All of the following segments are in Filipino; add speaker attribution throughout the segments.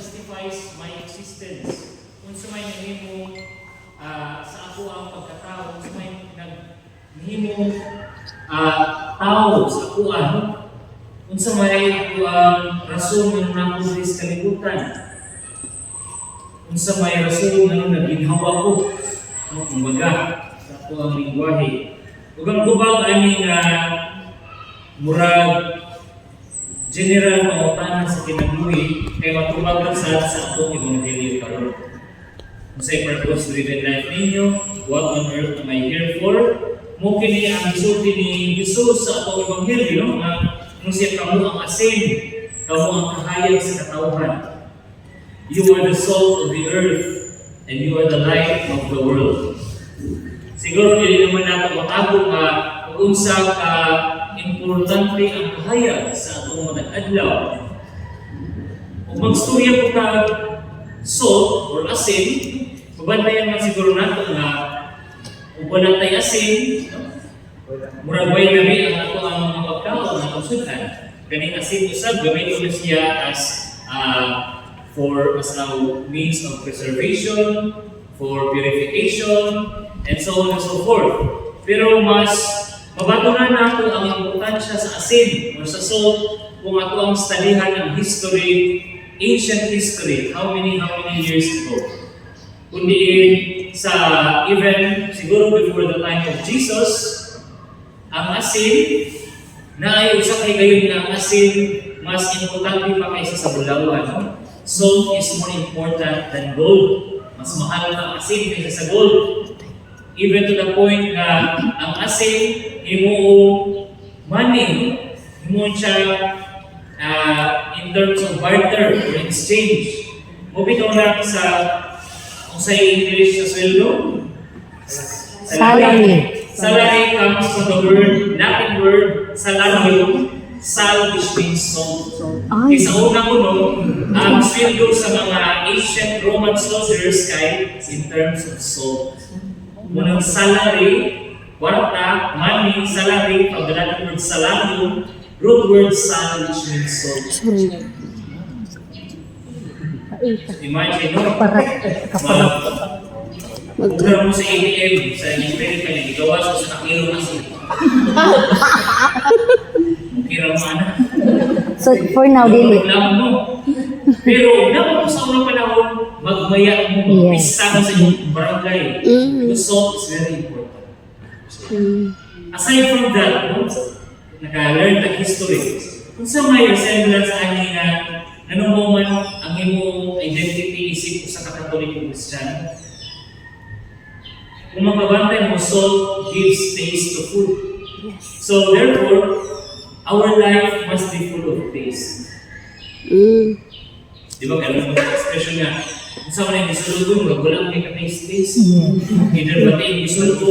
Speaker 1: justifies my existence. Kung sa may nahimo sa ako ang pagkatao, kung sa may nahimo tao sa ako kung sa may ako ang rason ng nakulis kalibutan, kung sa may rason ng naginhawa ko, kumbaga, sa ako ang lingwahe. Ugang kubag ani nga murag general pangutanan sa kinabuhi kay matubag sa akong ebanghelyo karon. Kung sa'y purpose-driven life ninyo, what on earth am I here for? Mo kini ang gisulti ni Jesus sa atong ebanghelyo nga kung siya kamo ang asin, kamo ang kahayag sa katawhan. You are the salt of the earth and you are the light of the world. Siguro hindi naman natin matago nga kung unsa ka importante ang kahayag sa atong mga adlaw. Kung magstorya po ka salt or asin, mabantayan man siguro nato nga kung wala tayo asin, murag way gabi ang ato ang mga pagkaon na konsultan. Ganing asin usab gamit ko siya as a means of preservation, for purification, and so on and so forth. Pero mas mabatunan nato ang importansya sa asin o sa salt kung ato ang studyhan ng history, ancient history, how many years ago. Kundi sa even siguro before the time of Jesus, ang asin na ay usa kay gayon nga ang asin mas importante pa kaysa sa bulawan. Salt is more important than gold. Mas mahal ang asin kaysa sa gold. Even to the point na ang asin, himuong money, himuong siya in terms of barter or exchange. Mubito lang sa, kung sa English sa sweldo,
Speaker 2: Salary.
Speaker 1: Salary comes from the Latin word, salarium, sal which means salt. Sa unang ang sweldo sa mga ancient Roman soldiers kay in terms of salt. Munang salary, kwarta, money, salary, from the Latin word salarium, root word sal which means salt. Imagine, no? Magkira mo sa ATM, sa Imperial ka niya, gawas ko sa nakilo kasi. Magkira mo ana.
Speaker 2: So, for now, dili.
Speaker 1: Mo. Pero, dapat mo sa unang panahon, magmaya mo, magpista mo sa iyong barangay. Because salt is very important. Aside from that, naka-learn the history. Kung sa may resemblance sa akin na nanong man ang iyong identity isip sa Katoliko Christian, kung mababantay mo, salt gives taste to food. So therefore, our life must be full of taste. Di ba, kaya mo expression nga, kung saan man yung bisulog mo, wala kang ka-taste. Either ba tayo bisulog,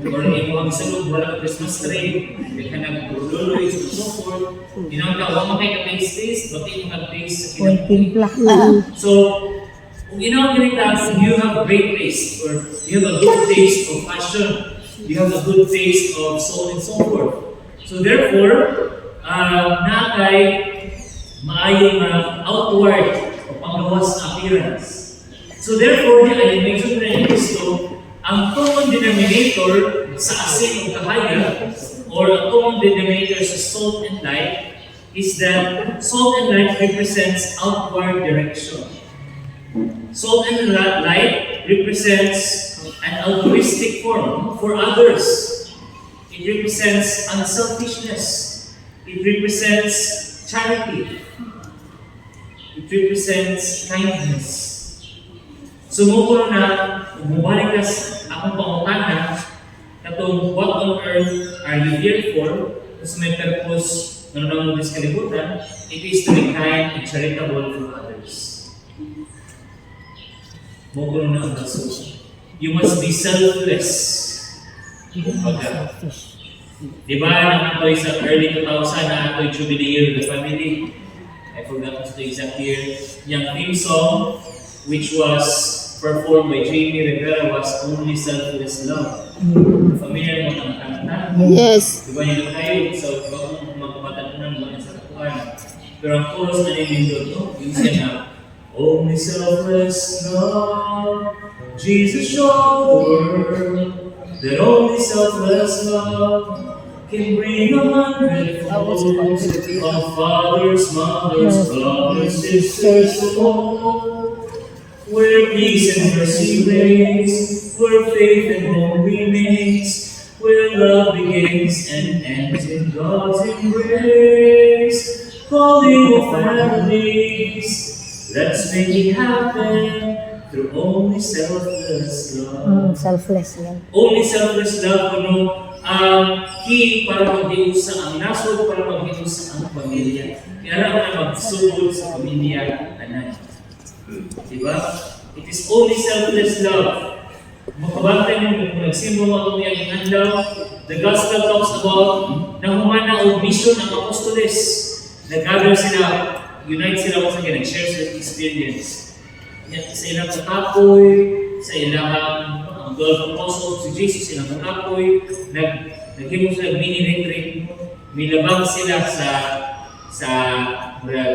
Speaker 1: or yung mga bisulog, wala kang Christmas tree, may ka nag-luloy, so forth. Tinawag ka, wala kang ka-taste, ba tayo mag-taste sa kinabuhi. So, kung ginawag ganito, you have great taste, or you have a good taste of passion, you have a good taste of soul and so forth. So therefore, nakay maayong outward o panggawas na appearance. So therefore, ay mention na yung gusto, ang common denominator sa asin o kahayag, or ang common denominator sa salt and light, is that salt and light represents outward direction. Salt and light represents an altruistic form for others. It represents unselfishness. It represents charity. It represents kindness. Sumuko na, bumalik ka akong pangutana, katong what on earth are you here for? Kasi may purpose na nang mo kalibutan, it is to be kind and charitable for others. Mogulo na ang rason. You must be selfless. Kumbaga. Diba, nang sa early 2000 na ito'y Jubilee Year of the Family. I forgot the exact year. Yung theme song, which was performed by Jamie Rivera, was Only Selfless Love. Familiar mo ang kanta?
Speaker 2: Yes.
Speaker 1: Diba nyo kayo? So, bagong magpapatanunan mo sa katuan. Pero ang chorus na nilindot, no? Yung siya na, Only selfless love. Jesus showed the world that only selfless love can bring 100-fold of fathers, mothers, brothers, sisters, all. Where peace and mercy reigns, where faith and hope remains, where love begins and ends in God's embrace. Calling all families, let's make it happen through only selfless love.
Speaker 2: Selfless yan.
Speaker 1: Only selfless love, ano, ang key para mag-iusa, ang nasod para mag-iusa ang pamilya. Kaya lang na magsugod sa pamilya, anan. Diba? It is only selfless love. Makabantay mo kung nagsimbo mo itong iyang andaw, the gospel talks about na humana o mission ng apostoles. Nag-gather sila, unite sila once again, nag-share sila experience. Yan, sa ilang katapoy, sa ilang ang 12 apostles, si Jesus, silang katapoy, naghimo sila mini-retreat, milabang sila sa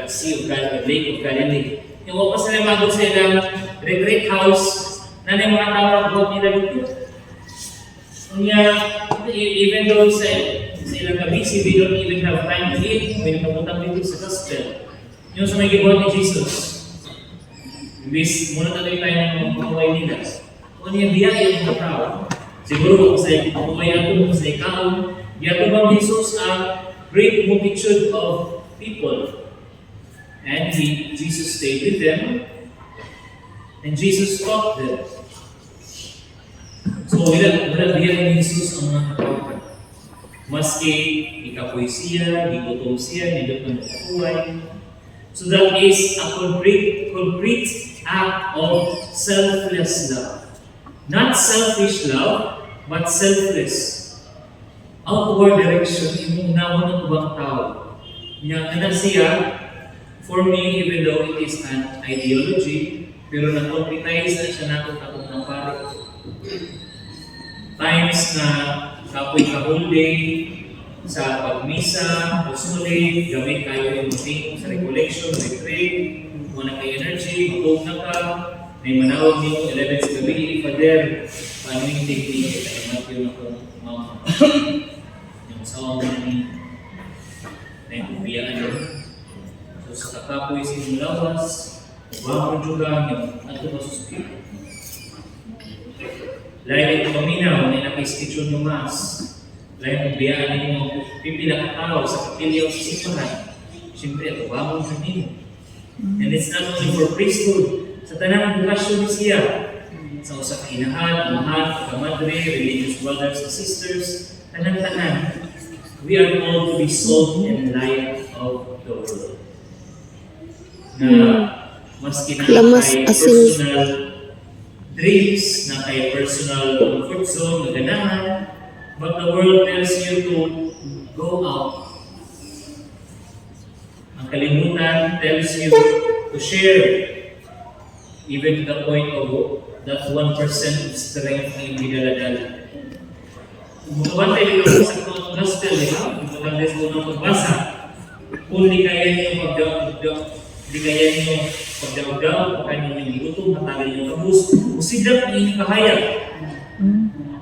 Speaker 1: Sea of Galilee, Lake of Galilee. Yung pa sila magod sa ilang retreat house, na mga tao about nila dito. Kanya, even though sa ilang kabisi, they don't even have time to eat, may napaputang dito sa gospel. Yung sa may gibuhat ni Jesus, imbis muna tayo ng pangaway nila. Kung niya biyaya yung mga tao, siguro kung sa pangaway ato, kung sa ikaw, yato bang Jesus ang great multitude of people. And Jesus stayed with them, and Jesus taught them. So, wala biyaya ni Jesus ang mga tao. Maski ikapoy siya, igutom siya, nindot ng buhay. So that is a concrete act of selfless love. Not selfish love, but selfless. Outward direction, yung unawon ng ibang tao. Nga siya, for me, even though it is an ideology, pero na-concretize na siya natin takot ng pare. Times na kapoy ka-whole day, sa pagmisa, usuli, gamit kayo yung meeting sa recollection, retreat, kung na kayo energy, matog na ka, may manawag niyo, 11 sa gabi, Father, paano yung technique, kaya matyo na kung mama. Yung sawang namin, na yung kubiyaan yun. So sa kakapoy sinulawas, ubang juga, yung ato masuspiro. Lain ito paminaw, na naka-schedule ng mass. Lain ang biyaan mo, pipila ka tao sa kapilyaw sa sipahan. Siyempre, ito bawang sa ninyo. And it's not only for priesthood. Sa tanang bukasyon ni siya, sa usap inahan, amahan, kamadre, religious brothers and sisters, tanang-tanan, we are called to be salt and light of the world. Na maski na kay personal dreams, na kay personal comfort zone, na ganahan, but the world tells you to go out. Ang kalimutan tells you to share, even to the point of that 1% of strength na yung binaladala. Makabantay din ako sa gospel, di ba? Importantes ko ng pagbasa. Kung di kaya niyo pagdaw-daw, kaya niyo yung gutom, matagal niyo kabus, usidap ang inyong kahayag.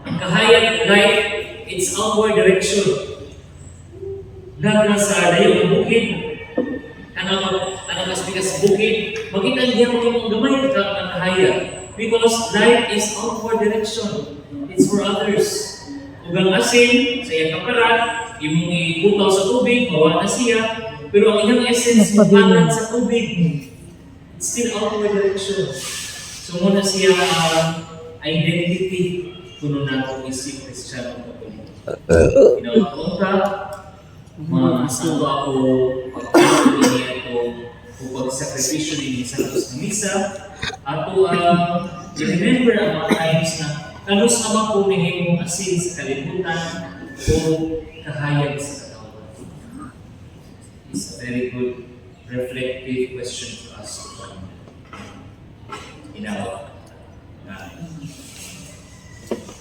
Speaker 1: Ang kahayag, life, it's outward direction. Nagna sa dayo ng bukid, kanang kaspikas bukid, makita niya mo yung gamay ng kahayag. Because life is outward direction. It's for others. Kung ang asin, sa iyang kaparat, imong ibutaw sa tubig, mawa na siya, pero ang inyong essence, mapangan sa tubig. It's still outward direction. So muna siya identity kuno nato isip Kristiyano Katoliko. Pinawagpong ka, masawa ako, pagkakaroon niya ito, kung pagsakripisyo din sa misa, ato remember ang mga times na kanos naman po nahimong asin sa kalimutan o kahayag sa katawan. It's a very good reflective question for us to find in our life.